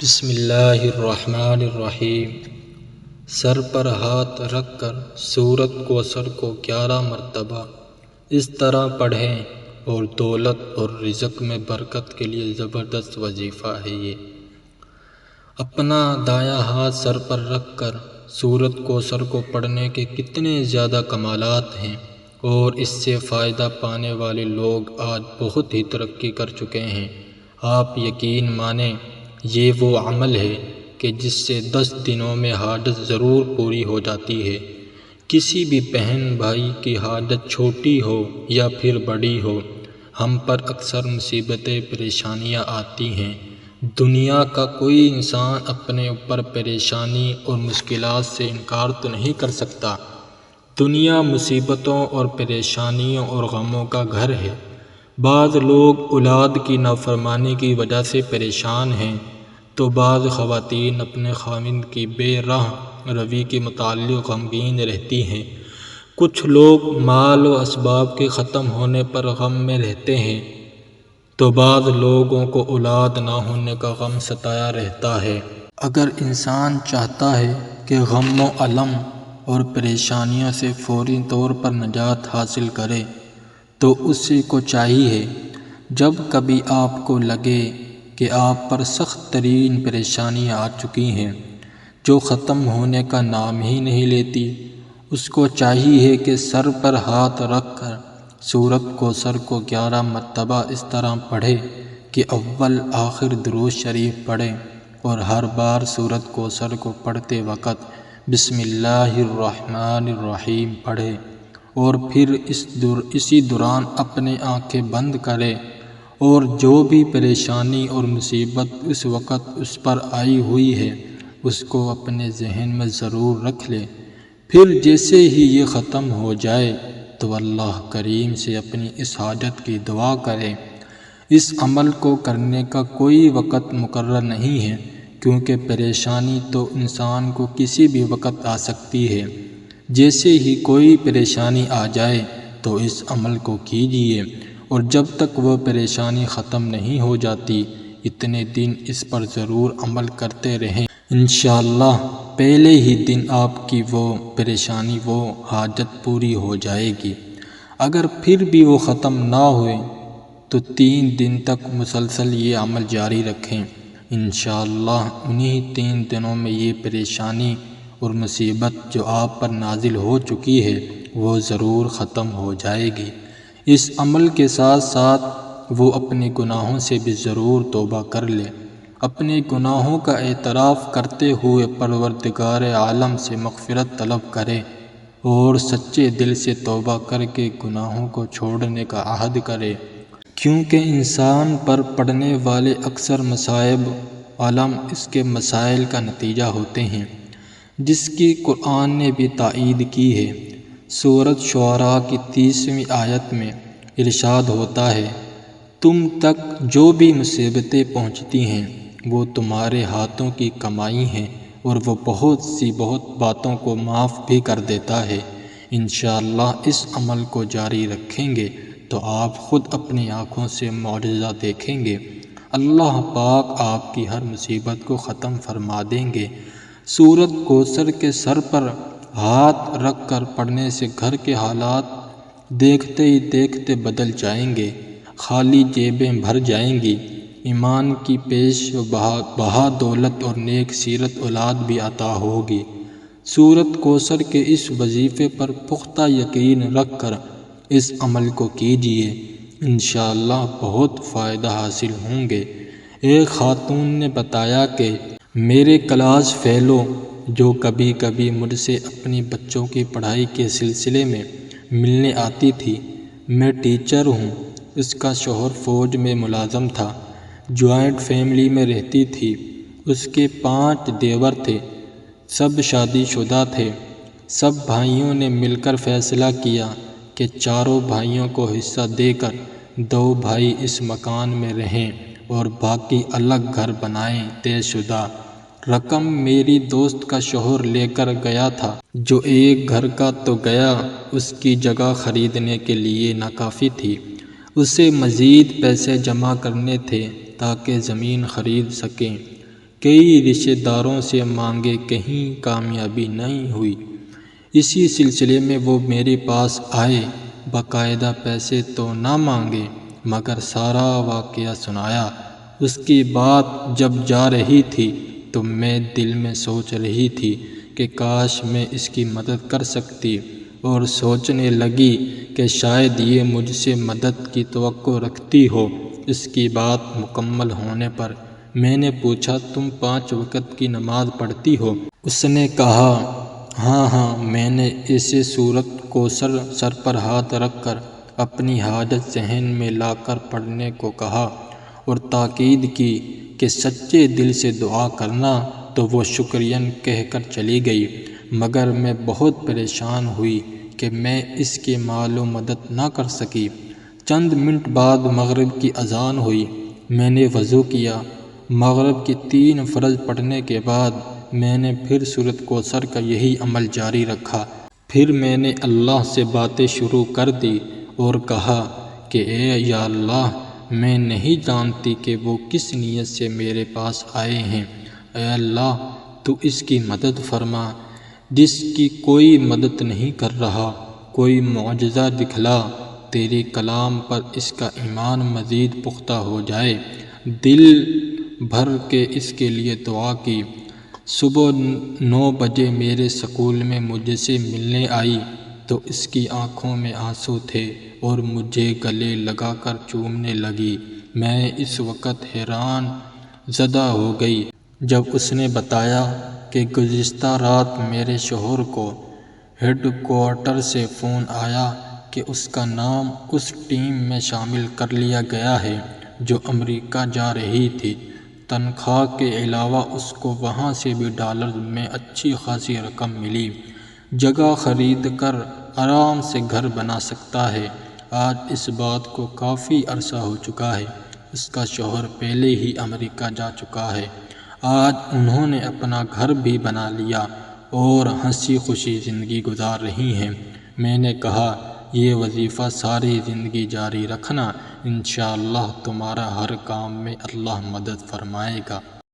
بسم اللہ الرحمن الرحیم۔ سر پر ہاتھ رکھ کر سورۃ کوثر کو 11 مرتبہ اس طرح پڑھیں اور دولت اور رزق میں برکت کے لیے زبردست وظیفہ ہے یہ۔ اپنا دایاں ہاتھ سر پر رکھ کر سورۃ کوثر کو پڑھنے کے کتنے زیادہ کمالات ہیں، اور اس سے فائدہ پانے والے لوگ آج بہت ہی ترقی کر چکے ہیں۔ آپ یقین مانیں، یہ وہ عمل ہے کہ جس سے 10 دنوں میں حاجت ضرور پوری ہو جاتی ہے۔ کسی بھی بہن بھائی کی حاجت چھوٹی ہو یا پھر بڑی ہو، ہم پر اکثر مصیبتیں پریشانیاں آتی ہیں۔ دنیا کا کوئی انسان اپنے اوپر پریشانی اور مشکلات سے انکار تو نہیں کر سکتا۔ دنیا مصیبتوں اور پریشانیوں اور غموں کا گھر ہے۔ بعض لوگ اولاد کی نافرمانی کی وجہ سے پریشان ہیں، تو بعض خواتین اپنے خاوند کی بے راہ روی کے متعلق غمگین رہتی ہیں۔ کچھ لوگ مال و اسباب کے ختم ہونے پر غم میں رہتے ہیں، تو بعض لوگوں کو اولاد نہ ہونے کا غم ستایا رہتا ہے۔ اگر انسان چاہتا ہے کہ غم و الم اور پریشانیوں سے فوری طور پر نجات حاصل کرے، تو اسی کو چاہیے جب کبھی آپ کو لگے کہ آپ پر سخت ترین پریشانیاں آ چکی ہیں جو ختم ہونے کا نام ہی نہیں لیتی، اس کو چاہیے کہ سر پر ہاتھ رکھ کر سورۃ کوثر کو 11 مرتبہ اس طرح پڑھے کہ اول آخر درود شریف پڑھے، اور ہر بار سورۃ کوثر کو پڑھتے وقت بسم اللہ الرحمن الرحیم پڑھے، اور پھر اسی دوران اپنی آنکھیں بند کرے، اور جو بھی پریشانی اور مصیبت اس وقت اس پر آئی ہوئی ہے اس کو اپنے ذہن میں ضرور رکھ لے۔ پھر جیسے ہی یہ ختم ہو جائے تو اللہ کریم سے اپنی اس حاجت کی دعا کرے۔ اس عمل کو کرنے کا کوئی وقت مقرر نہیں ہے، کیونکہ پریشانی تو انسان کو کسی بھی وقت آ سکتی ہے۔ جیسے ہی کوئی پریشانی آ جائے تو اس عمل کو کیجیے، اور جب تک وہ پریشانی ختم نہیں ہو جاتی اتنے دن اس پر ضرور عمل کرتے رہیں۔ انشاءاللہ پہلے ہی دن آپ کی وہ پریشانی، وہ حاجت پوری ہو جائے گی۔ اگر پھر بھی وہ ختم نہ ہوئے تو 3 دن تک مسلسل یہ عمل جاری رکھیں۔ انشاءاللہ انہی 3 دنوں میں یہ پریشانی اور مصیبت جو آپ پر نازل ہو چکی ہے وہ ضرور ختم ہو جائے گی۔ اس عمل کے ساتھ ساتھ وہ اپنے گناہوں سے بھی ضرور توبہ کر لے۔ اپنے گناہوں کا اعتراف کرتے ہوئے پروردگار عالم سے مغفرت طلب کرے، اور سچے دل سے توبہ کر کے گناہوں کو چھوڑنے کا عہد کرے، کیونکہ انسان پر پڑنے والے اکثر مصائب علم اس کے مسائل کا نتیجہ ہوتے ہیں، جس کی قرآن نے بھی تائید کی ہے۔ سورۃ شعراء کی 30ویں آیت میں ارشاد ہوتا ہے، تم تک جو بھی مصیبتیں پہنچتی ہیں وہ تمہارے ہاتھوں کی کمائی ہیں، اور وہ بہت باتوں کو معاف بھی کر دیتا ہے۔ انشاءاللہ اس عمل کو جاری رکھیں گے تو آپ خود اپنی آنکھوں سے معجزہ دیکھیں گے۔ اللہ پاک آپ کی ہر مصیبت کو ختم فرما دیں گے۔ سورۃ کوثر کے سر پر ہاتھ رکھ کر پڑھنے سے گھر کے حالات دیکھتے ہی دیکھتے بدل جائیں گے، خالی جیبیں بھر جائیں گی، ایمان کی پیش و بہا دولت اور نیک سیرت اولاد بھی عطا ہوگی۔ سورۃ کوثر کے اس وظیفے پر پختہ یقین رکھ کر اس عمل کو کیجیے، انشاءاللہ بہت فائدہ حاصل ہوں گے۔ ایک خاتون نے بتایا کہ میرے کلاس فیلو جو کبھی کبھی مجھ سے اپنی بچوں کی پڑھائی کے سلسلے میں ملنے آتی تھی، میں ٹیچر ہوں، اس کا شوہر فوج میں ملازم تھا، جوائنٹ فیملی میں رہتی تھی، اس کے 5 دیور تھے، سب شادی شدہ تھے۔ سب بھائیوں نے مل کر فیصلہ کیا کہ 4 بھائیوں کو حصہ دے کر 2 بھائی اس مکان میں رہیں اور باقی الگ گھر بنائیں۔ طے شدہ رقم میری دوست کا شوہر لے کر گیا تھا، جو ایک گھر کا تو گیا، اس کی جگہ خریدنے کے لیے ناکافی تھی، اسے مزید پیسے جمع کرنے تھے تاکہ زمین خرید سکیں۔ کئی رشتہ داروں سے مانگے، کہیں کامیابی نہیں ہوئی۔ اسی سلسلے میں وہ میرے پاس آئے، باقاعدہ پیسے تو نہ مانگے مگر سارا واقعہ سنایا۔ اس کی بات جب جا رہی تھی تو میں دل میں سوچ رہی تھی کہ کاش میں اس کی مدد کر سکتی، اور سوچنے لگی کہ شاید یہ مجھ سے مدد کی توقع رکھتی ہو۔ اس کی بات مکمل ہونے پر میں نے پوچھا، تم 5 وقت کی نماز پڑھتی ہو؟ اس نے کہا، ہاں، میں نے اسے سورۃ کوثر سر پر ہاتھ رکھ کر اپنی حاجت ذہن میں لا کر پڑھنے کو کہا اور تاکید کی کہ سچے دل سے دعا کرنا، تو وہ شکریہ کہہ کر چلی گئی، مگر میں بہت پریشان ہوئی کہ میں اس کے مال و مدد نہ کر سکی۔ چند منٹ بعد مغرب کی اذان ہوئی۔ میں نے وضو کیا۔ مغرب کی 3 فرض پڑھنے کے بعد میں نے پھر سورۃ کوثر کا یہی عمل جاری رکھا۔ پھر میں نے اللہ سے باتیں شروع کر دی اور کہا کہ اے یا اللہ، میں نہیں جانتی کہ وہ کس نیت سے میرے پاس آئے ہیں۔ اے اللہ، تو اس کی مدد فرما جس کی کوئی مدد نہیں کر رہا، کوئی معجزہ دکھلا، تیرے کلام پر اس کا ایمان مزید پختہ ہو جائے۔ دل بھر کے اس کے لیے دعا کی۔ صبح 9 بجے میرے سکول میں مجھ سے ملنے آئی تو اس کی آنکھوں میں آنسو تھے اور مجھے گلے لگا کر چومنے لگی۔ میں اس وقت حیران زدہ ہو گئی جب اس نے بتایا کہ گزشتہ رات میرے شوہر کو ہیڈ کوارٹر سے فون آیا کہ اس کا نام اس ٹیم میں شامل کر لیا گیا ہے جو امریکہ جا رہی تھی۔ تنخواہ کے علاوہ اس کو وہاں سے بھی ڈالرز میں اچھی خاصی رقم ملی۔ جگہ خرید کر آرام سے گھر بنا سکتا ہے۔ آج اس بات کو کافی عرصہ ہو چکا ہے۔ اس کا شوہر پہلے ہی امریکہ جا چکا ہے۔ آج انہوں نے اپنا گھر بھی بنا لیا اور ہنسی خوشی زندگی گزار رہی ہیں۔ میں نے کہا، یہ وظیفہ ساری زندگی جاری رکھنا، انشاءاللہ تمہارا ہر کام میں اللہ مدد فرمائے گا۔